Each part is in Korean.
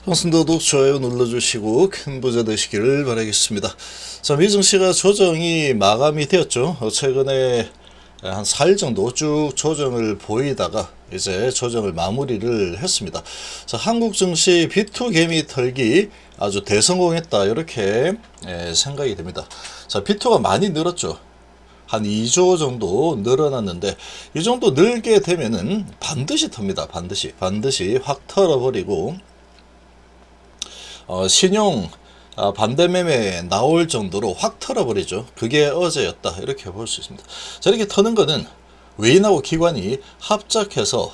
방송도독 좋아요 눌러주시고 큰 부자 되시기를 바라겠습니다. 자, 미증시가 조정이 마감이 되었죠. 최근에 한 4일 정도 쭉 조정을 보이다가 이제 조정을 마무리를 했습니다. 자, 한국 증시 B2 개미 털기 아주 대성공했다, 이렇게 생각이 됩니다. 자, B2가 많이 늘었죠. 한 2조 정도 늘어났는데, 이 정도 늘게 되면은 반드시 텁니다. 반드시 확 털어버리고 신용 반대 매매 나올 정도로 확 털어버리죠. 그게 어제였다, 이렇게 볼 수 있습니다. 자, 이렇게 터는 거는 외인하고 기관이 합작해서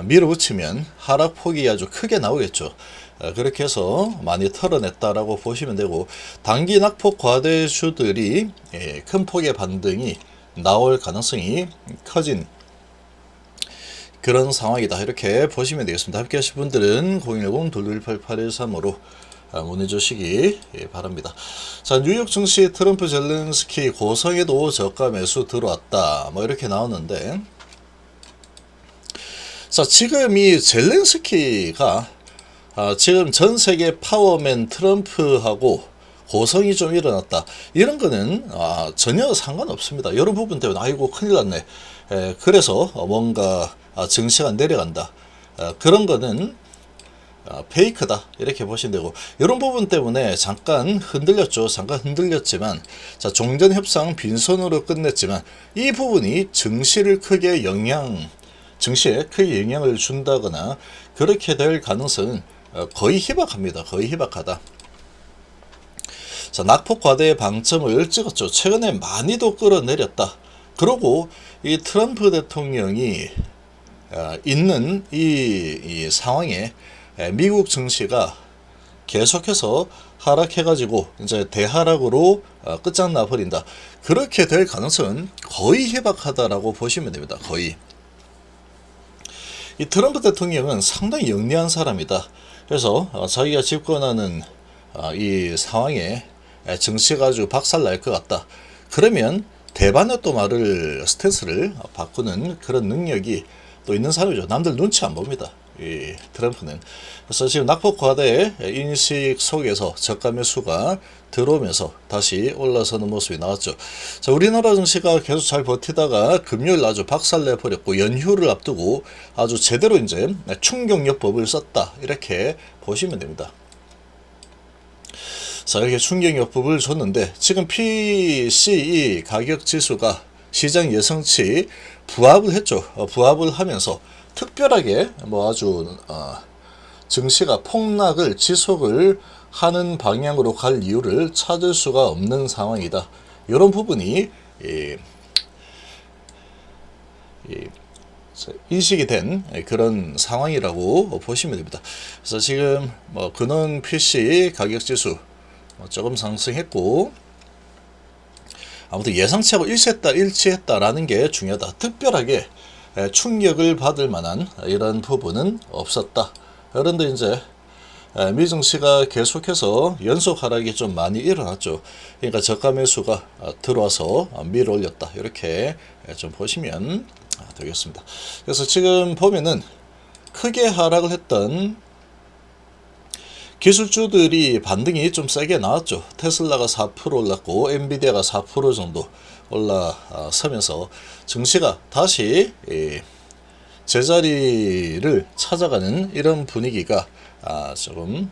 밀어붙이면 하락폭이 아주 크게 나오겠죠. 그렇게 해서 많이 털어냈다라고 보시면 되고, 단기 낙폭 과대주들이 큰 폭의 반등이 나올 가능성이 커진 그런 상황이다, 이렇게 보시면 되겠습니다. 함께 하실 분들은 010-2288-135로 문의 주시기 바랍니다. 자, 뉴욕 증시 트럼프 젤렌스키 고성에도 저가 매수 들어왔다, 뭐 이렇게 나오는데, 자, 지금 이 젤렌스키가 지금 전 세계 파워맨 트럼프하고 고성이 좀 일어났다, 이런 거는 전혀 상관없습니다. 이런 부분 때문에 아이고 큰일 났네, 그래서 뭔가 증시가 내려간다, 그런 거는 페이크다, 이렇게 보시면 되고, 이런 부분 때문에 잠깐 흔들렸죠. 잠깐 흔들렸지만, 자, 종전협상 빈손으로 끝냈지만 이 부분이 증시에 크게 영향을 준다거나 그렇게 될 가능성은 거의 희박합니다. 거의 희박하다. 자, 낙폭 과대의 방점을 찍었죠. 최근에 많이도 끌어내렸다. 그리고 이 트럼프 대통령이 있는 이 상황에 미국 증시가 계속해서 하락해가지고 이제 대하락으로 끝장나 버린다, 그렇게 될 가능성은 거의 희박하다라고 보시면 됩니다. 거의. 이 트럼프 대통령은 상당히 영리한 사람이다. 그래서 자기가 집권하는 이 상황에 증시가 아주 박살날 것 같다, 그러면 대반의 또 스탠스를 바꾸는 그런 능력이 또 있는 사람이죠. 남들 눈치 안 봅니다, 이 트럼프는. 그래서 지금 낙폭 과대 인식 속에서 저가 매수가 들어오면서 다시 올라서는 모습이 나왔죠. 자, 우리나라 증시가 계속 잘 버티다가 금요일 아주 박살내 버렸고, 연휴를 앞두고 아주 제대로 이제 충격요법을 썼다, 이렇게 보시면 됩니다. 자, 이렇게 충격요법을 줬는데, 지금 PCE 가격 지수가 시장 예상치 부합을 했죠. 부합을 하면서 특별하게 아주 증시가 폭락을 지속을 하는 방향으로 갈 이유를 찾을 수가 없는 상황이다. 이런 부분이 인식이 된 그런 상황이라고 보시면 됩니다. 그래서 지금 근원 PC 가격 지수 조금 상승했고, 아무튼 예상치하고 일치했다라는 게 중요하다. 특별하게 충격을 받을 만한 이런 부분은 없었다. 그런데 이제 미증시가 계속해서 연속 하락이 좀 많이 일어났죠. 그러니까 저가 매수가 들어와서 밀어 올렸다, 이렇게 좀 보시면 되겠습니다. 그래서 지금 보면은 크게 하락을 했던 기술주들이 반등이 좀 세게 나왔죠. 테슬라가 4% 올랐고 엔비디아가 4% 정도 올라서면서 증시가 다시 제자리를 찾아가는 이런 분위기가 조금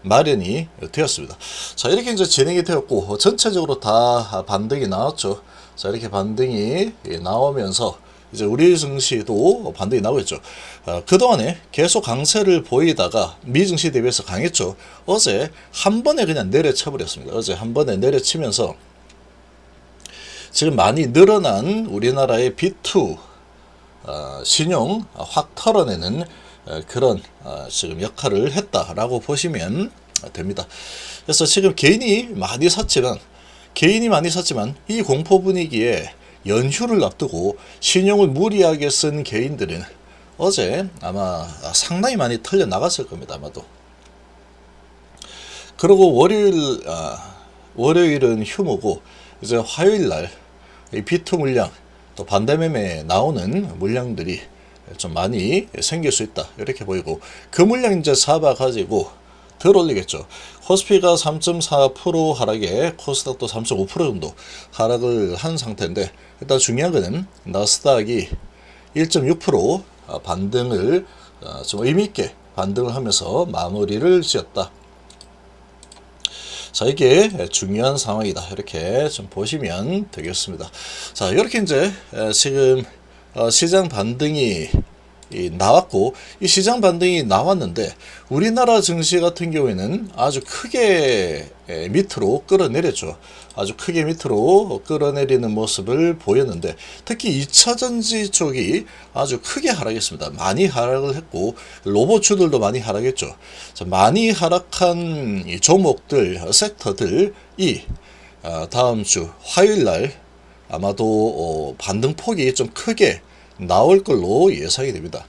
마련이 되었습니다. 자, 이렇게 이제 진행이 되었고, 전체적으로 다 반등이 나왔죠. 자, 이렇게 반등이 나오면서 이제 우리 증시도 반등이 나오겠죠. 그동안에 계속 강세를 보이다가 미증시 대비해서 강했죠. 어제 한 번에 그냥 내려쳐 버렸습니다. 어제 한 번에 내려치면서 지금 많이 늘어난 우리나라의 B2 신용 확 털어내는 그런 지금 역할을 했다라고 보시면 됩니다. 그래서 지금 개인이 많이 샀지만 이 공포 분위기에 연휴를 앞두고 신용을 무리하게 쓴 개인들은 어제 아마 상당히 많이 털려 나갔을 겁니다. 아마도. 그리고 월요일은 휴무고, 이제 화요일날 이 B2 물량, 또 반대매매에 나오는 물량들이 좀 많이 생길 수 있다 이렇게 보이고, 그 물량 이제 잡아 가지고 덜 올리겠죠. 코스피가 3.4% 하락에 코스닥도 3.5% 정도 하락을 한 상태인데, 일단 중요한 거는 나스닥이 1.6% 반등을 좀 의미 있게 반등을 하면서 마무리를 지었다. 자, 이게 중요한 상황이다 이렇게 좀 보시면 되겠습니다. 자, 이렇게 이제 지금 시장 반등이 나왔고, 이 시장 반등이 나왔는데 우리나라 증시 같은 경우에는 아주 크게 밑으로 끌어내렸죠. 아주 크게 밑으로 끌어내리는 모습을 보였는데, 특히 2차전지 쪽이 아주 크게 하락했습니다. 많이 하락을 했고 로봇주들도 많이 하락했죠. 자, 많이 하락한 이 종목들, 섹터들이 다음 주 화요일날 아마도 반등폭이 좀 크게 나올 걸로 예상이 됩니다.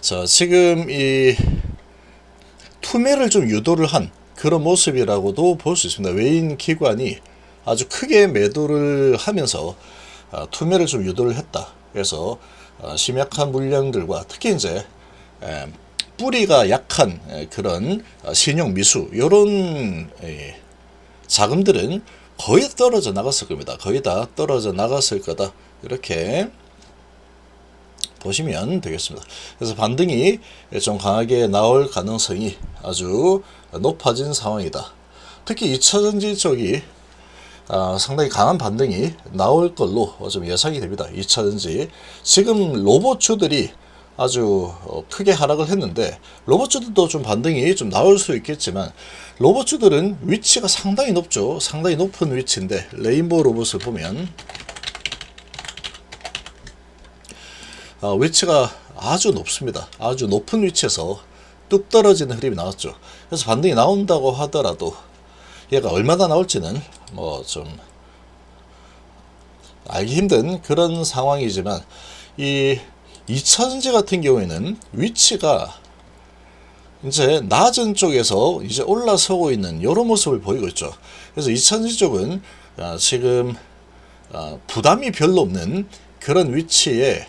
자, 지금 이 투매를 좀 유도를 한 그런 모습이라고도 볼 수 있습니다. 외인 기관이 아주 크게 매도를 하면서 투매를 좀 유도를 했다. 그래서 심약한 물량들과 특히 이제 뿌리가 약한 그런 신용 미수 이런 자금들은 거의 떨어져 나갔을 겁니다. 거의 다 떨어져 나갔을 거다 이렇게 보시면 되겠습니다. 그래서 반등이 좀 강하게 나올 가능성이 아주 높아진 상황이다. 특히 2차전지 쪽이 상당히 강한 반등이 나올 걸로 좀 예상이 됩니다. 2차전지 지금 로봇주들이 아주 크게 하락을 했는데, 로봇주들도 좀 반등이 좀 나올 수 있겠지만 로봇주들은 위치가 상당히 높죠. 상당히 높은 위치인데, 레인보우 로봇을 보면 위치가 아주 높습니다. 아주 높은 위치에서 뚝 떨어지는 흐름이 나왔죠. 그래서 반등이 나온다고 하더라도 얘가 얼마나 나올지는 뭐 좀 알기 힘든 그런 상황이지만, 이 2차전지 같은 경우에는 위치가 이제 낮은 쪽에서 이제 올라서고 있는 이런 모습을 보이고 있죠. 그래서 2차전지 쪽은 지금 부담이 별로 없는 그런 위치에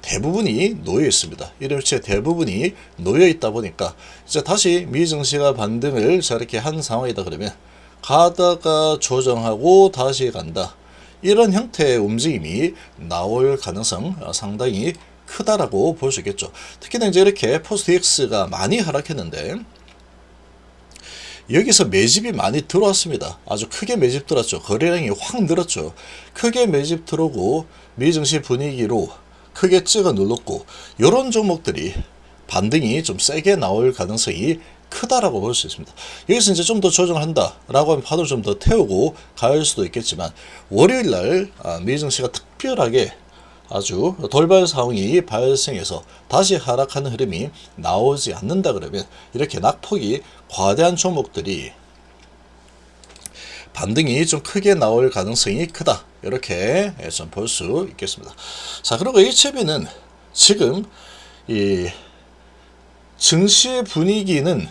대부분이 놓여 있습니다. 이런 위치에 대부분이 놓여 있다 보니까 이제 다시 미 증시가 반등을 저렇게 한 상황이다 그러면 가다가 조정하고 다시 간다, 이런 형태의 움직임이 나올 가능성 상당히 크다라고 볼 수 있겠죠. 특히나 이제 이렇게 포스트엑스가 많이 하락했는데 여기서 매집이 많이 들어왔습니다. 아주 크게 매집 들어왔죠. 거래량이 확 늘었죠. 크게 매집 들어오고 미증시 분위기로 크게 찍어 눌렀고, 이런 종목들이 반등이 좀 세게 나올 가능성이 크다라고 볼 수 있습니다. 여기서 이제 좀 더 조정한다 라고 하면 파도를 좀 더 태우고 갈 수도 있겠지만, 월요일날 미증시가 특별하게 아주 돌발 상황이 발생해서 다시 하락하는 흐름이 나오지 않는다 그러면 이렇게 낙폭이 과대한 종목들이 반등이 좀 크게 나올 가능성이 크다, 이렇게 좀 볼 수 있겠습니다. 자, 그리고 HB는 지금 이 증시의 분위기는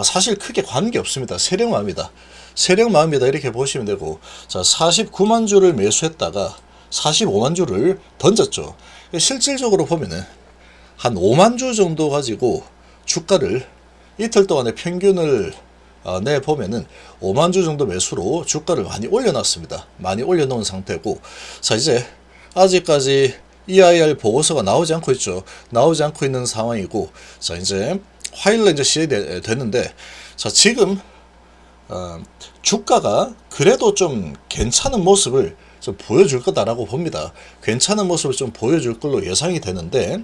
사실 크게 관계없습니다. 세력마음이다. 세력마음이다 이렇게 보시면 되고, 자, 49만 주를 매수했다가 45만 주를 던졌죠. 실질적으로 보면은 한 5만 주 정도 가지고 주가를 이틀 동안의 평균을 내보면은 5만 주 정도 매수로 주가를 많이 올려놨습니다. 많이 올려놓은 상태고, 자, 이제 아직까지 EIR 보고서가 나오지 않고 있죠. 나오지 않고 있는 상황이고, 자, 이제 화요일에 이제 시행되는데, 자, 지금 주가가 그래도 좀 괜찮은 모습을 좀 보여줄 거다라고 봅니다. 괜찮은 모습을 좀 보여줄 걸로 예상이 되는데,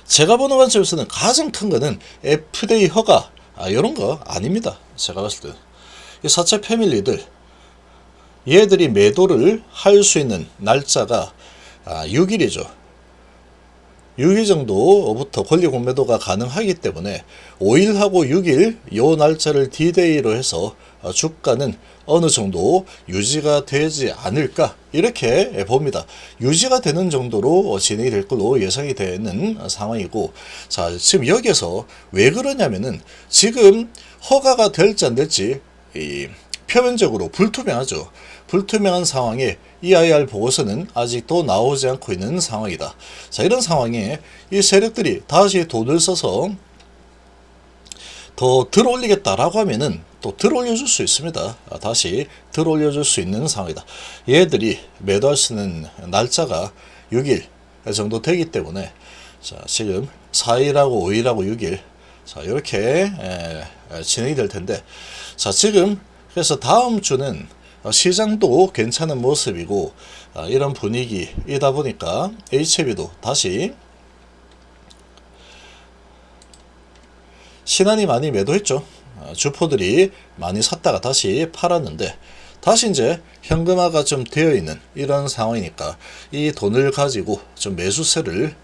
제가 보는 관점에서는 가장 큰 거는 FDA 허가 이런 거 아닙니다. 제가 봤을 때 이 사채 패밀리들 얘들이 매도를 할 수 있는 날짜가 6일이죠. 6일 정도부터 권리 공매도가 가능하기 때문에 5일하고 6일 요 날짜를 D-Day로 해서 주가는 어느 정도 유지가 되지 않을까 이렇게 봅니다. 유지가 되는 정도로 진행이 될 걸로 예상이 되는 상황이고, 자, 지금 여기에서 왜 그러냐면은 지금 허가가 될지 안 될지 표면적으로 불투명하죠. 불투명한 상황에 EIR 보고서는 아직도 나오지 않고 있는 상황이다. 자, 이런 상황에 이 세력들이 다시 돈을 써서 더 들어올리겠다라고 하면은 또 들어올려줄 수 있습니다. 다시 들어올려줄 수 있는 상황이다. 얘들이 매도할 수 있는 날짜가 6일 정도 되기 때문에 자, 지금 4일하고 5일하고 6일 자, 이렇게 진행이 될 텐데 자, 지금 그래서 다음 주는 시장도 괜찮은 모습이고 이런 분위기이다 보니까 HLB도 다시 신한이 많이 매도했죠. 주포들이 많이 샀다가 다시 팔았는데 다시 이제 현금화가 좀 되어 있는 이런 상황이니까 이 돈을 가지고 좀 매수세를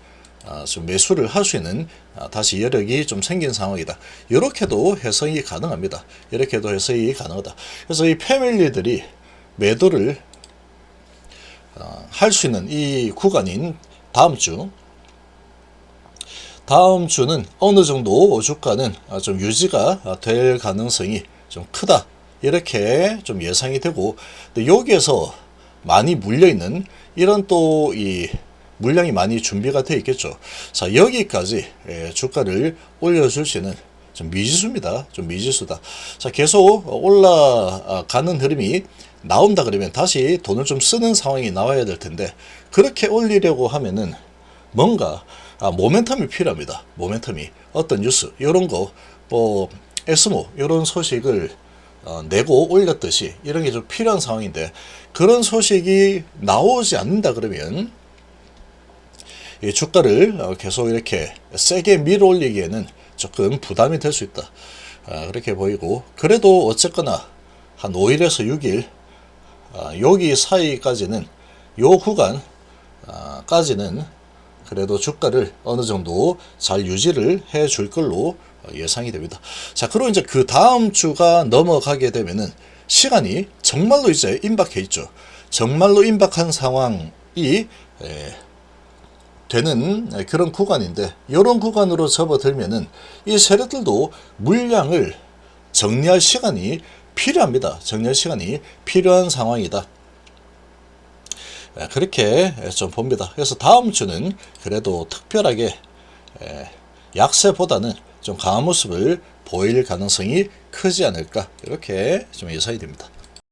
좀 매수를 할 수 있는 다시 여력이 좀 생긴 상황이다. 이렇게도 해석이 가능합니다. 이렇게도 해석이 가능하다. 그래서 이 패밀리들이 매도를 할 수 있는 이 구간인 다음 주는 어느 정도 주가는 좀 유지가 될 가능성이 좀 크다. 이렇게 좀 예상이 되고, 근데 여기에서 많이 물려있는 이런 또 이 물량이 많이 준비가 되어 있겠죠. 자, 여기까지 주가를 올려줄 수 있는 좀 미지수입니다. 좀 미지수다. 자, 계속 올라가는 흐름이 나온다 그러면 다시 돈을 좀 쓰는 상황이 나와야 될 텐데, 그렇게 올리려고 하면은 뭔가 모멘텀이 필요합니다. 모멘텀이 어떤 뉴스 이런 거 뭐 에스모 이런 소식을 내고 올렸듯이 이런 게 좀 필요한 상황인데 그런 소식이 나오지 않는다 그러면 이 주가를 계속 이렇게 세게 밀어 올리기에는 조금 부담이 될 수 있다. 그렇게 보이고 그래도 어쨌거나 한 5일에서 6일 여기 사이까지는 요 구간까지는 그래도 주가를 어느 정도 잘 유지를 해 줄 걸로 예상이 됩니다. 자, 그리고 이제 그 다음 주가 넘어가게 되면은 시간이 정말로 이제 임박해 있죠. 정말로 임박한 상황이 되는 그런 구간인데, 이런 구간으로 접어들면은 이 세력들도 물량을 정리할 시간이 필요합니다. 정리할 시간이 필요한 상황이다. 그렇게 좀 봅니다. 그래서 다음 주는 그래도 특별하게 약세보다는 좀 강한 모습을 보일 가능성이 크지 않을까 이렇게 좀 예상이 됩니다.